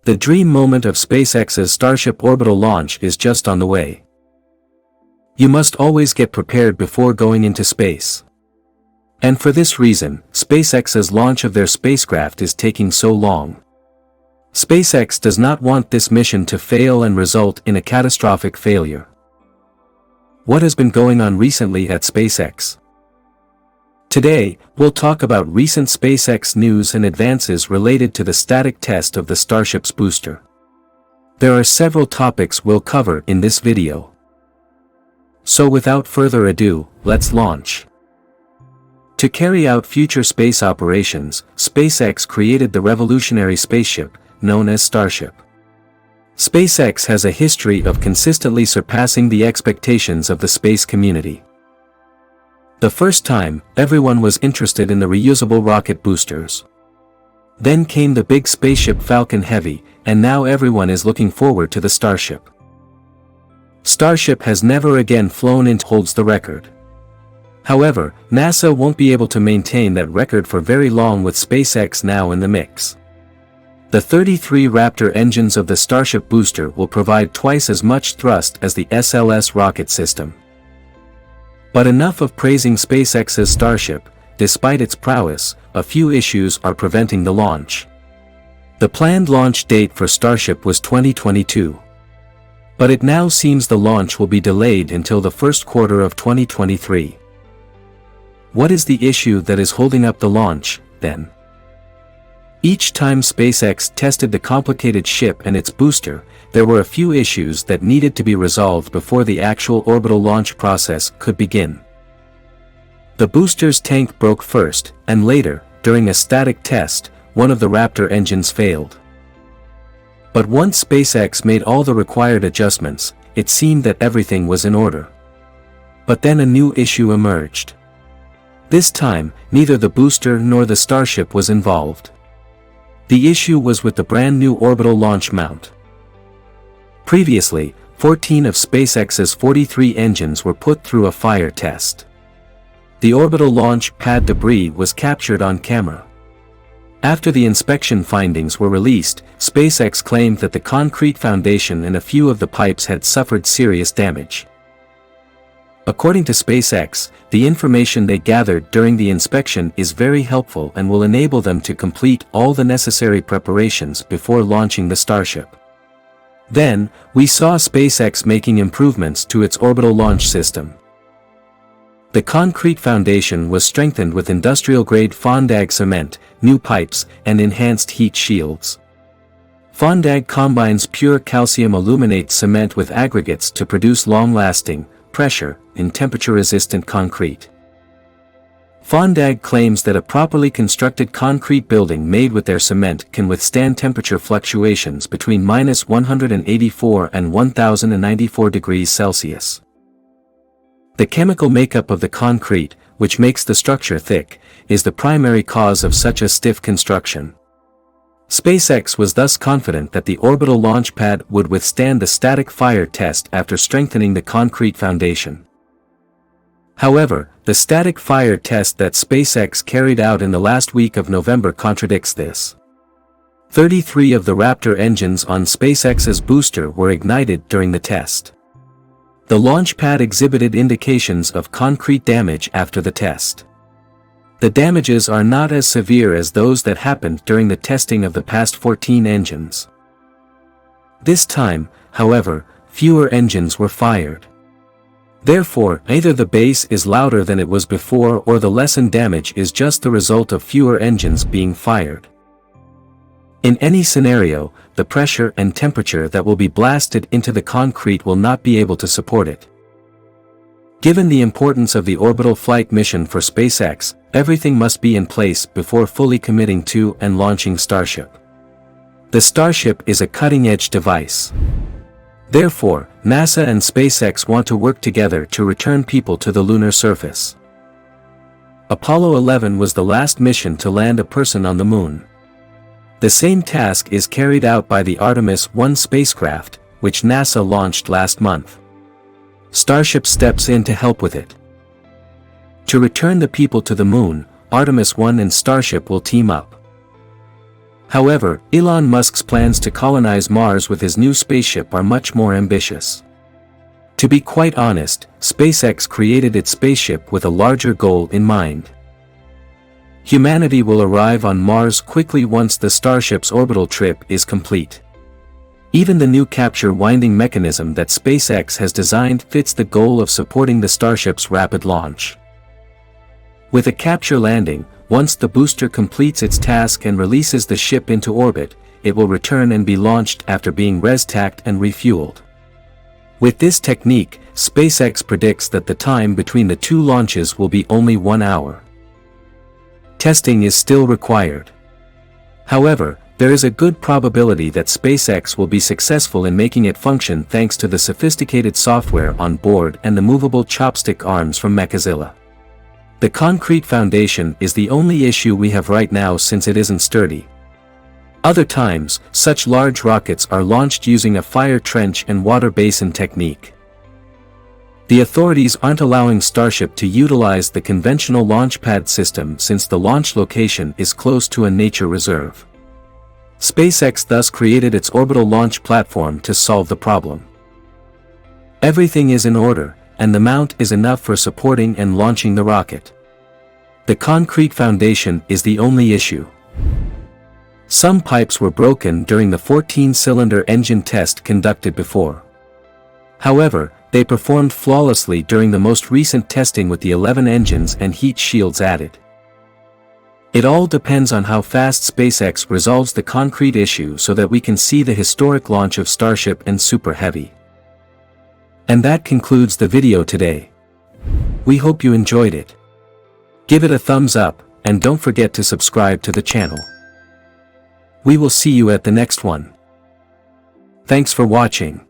The dream moment of SpaceX's Starship orbital launch is just on the way. You must always get prepared before going into space. And for this reason, SpaceX's launch of their spacecraft is taking so long. SpaceX does not want this mission to fail and result in a catastrophic failure. What has been going on recently at SpaceX? Today, we'll talk about recent SpaceX news and advances related to the static test of the Starship's booster. There are several topics we'll cover in this video. So without further ado, let's launch. To carry out future space operations, SpaceX created the revolutionary spaceship, known as Starship. SpaceX has a history of consistently surpassing the expectations of the space community. The first time, everyone was interested in the reusable rocket boosters. Then came the big spaceship Falcon Heavy, and now everyone is looking forward to the Starship. Starship has never again flown and holds the record. However, NASA won't be able to maintain that record for very long with SpaceX now in the mix. The 33 Raptor engines of the Starship booster will provide twice as much thrust as the SLS rocket system. But enough of praising SpaceX's Starship. Despite its prowess, a few issues are preventing the launch. The planned launch date for Starship was 2022. But it now seems the launch will be delayed until the first quarter of 2023. What is the issue that is holding up the launch, then? Each time SpaceX tested the complicated ship and its booster, there were a few issues that needed to be resolved before the actual orbital launch process could begin. The booster's tank broke first, and later, during a static test, one of the Raptor engines failed. But once SpaceX made all the required adjustments, it seemed that everything was in order. But then a new issue emerged. This time, neither the booster nor the Starship was involved. The issue was with the brand new orbital launch mount. Previously, 14 of SpaceX's 43 engines were put through a fire test. The orbital launch pad debris was captured on camera. After the inspection findings were released, SpaceX claimed that the concrete foundation and a few of the pipes had suffered serious damage. According to SpaceX, the information they gathered during the inspection is very helpful and will enable them to complete all the necessary preparations before launching the Starship. Then, we saw SpaceX making improvements to its orbital launch system. The concrete foundation was strengthened with industrial-grade Fondag cement, new pipes, and enhanced heat shields. Fondag combines pure calcium aluminate cement with aggregates to produce long-lasting, pressure, and temperature-resistant concrete. Fondag claims that a properly constructed concrete building made with their cement can withstand temperature fluctuations between -184 and 1094 degrees Celsius. The chemical makeup of the concrete, which makes the structure thick, is the primary cause of such a stiff construction. SpaceX was thus confident that the orbital launch pad would withstand the static fire test after strengthening the concrete foundation. However, the static fire test that SpaceX carried out in the last week of November contradicts this. 33 of the Raptor engines on SpaceX's booster were ignited during the test. The launch pad exhibited indications of concrete damage after the test. The damages are not as severe as those that happened during the testing of the past 14 engines. This time, however, fewer engines were fired. Therefore, either the base is louder than it was before or the lessened damage is just the result of fewer engines being fired. In any scenario, the pressure and temperature that will be blasted into the concrete will not be able to support it. Given the importance of the orbital flight mission for SpaceX, everything must be in place before fully committing to and launching Starship. The Starship is a cutting-edge device. Therefore, NASA and SpaceX want to work together to return people to the lunar surface. Apollo 11 was the last mission to land a person on the Moon. The same task is carried out by the Artemis 1 spacecraft, which NASA launched last month. Starship steps in to help with it. To return the people to the Moon, Artemis 1 and Starship will team up. However, Elon Musk's plans to colonize Mars with his new spaceship are much more ambitious. To be quite honest, SpaceX created its spaceship with a larger goal in mind. Humanity will arrive on Mars quickly once the Starship's orbital trip is complete. Even the new capture winding mechanism that SpaceX has designed fits the goal of supporting the Starship's rapid launch. With a capture landing, once the booster completes its task and releases the ship into orbit, it will return and be launched after being res-tacked and refueled. With this technique, SpaceX predicts that the time between the two launches will be only 1 hour. Testing is still required. However, there is a good probability that SpaceX will be successful in making it function thanks to the sophisticated software on board and the movable chopstick arms from Mechazilla. The concrete foundation is the only issue we have right now since it isn't sturdy. Other times, such large rockets are launched using a fire trench and water basin technique. The authorities aren't allowing Starship to utilize the conventional launch pad system since the launch location is close to a nature reserve. SpaceX thus created its orbital launch platform to solve the problem. Everything is in order, and the mount is enough for supporting and launching the rocket. The concrete foundation is the only issue. Some pipes were broken during the 14-cylinder engine test conducted before. However, they performed flawlessly during the most recent testing with the 11 engines and heat shields added. It all depends on how fast SpaceX resolves the concrete issue so that we can see the historic launch of Starship and Super Heavy. And that concludes the video today. We hope you enjoyed it. Give it a thumbs up, and don't forget to subscribe to the channel. We will see you at the next one. Thanks for watching.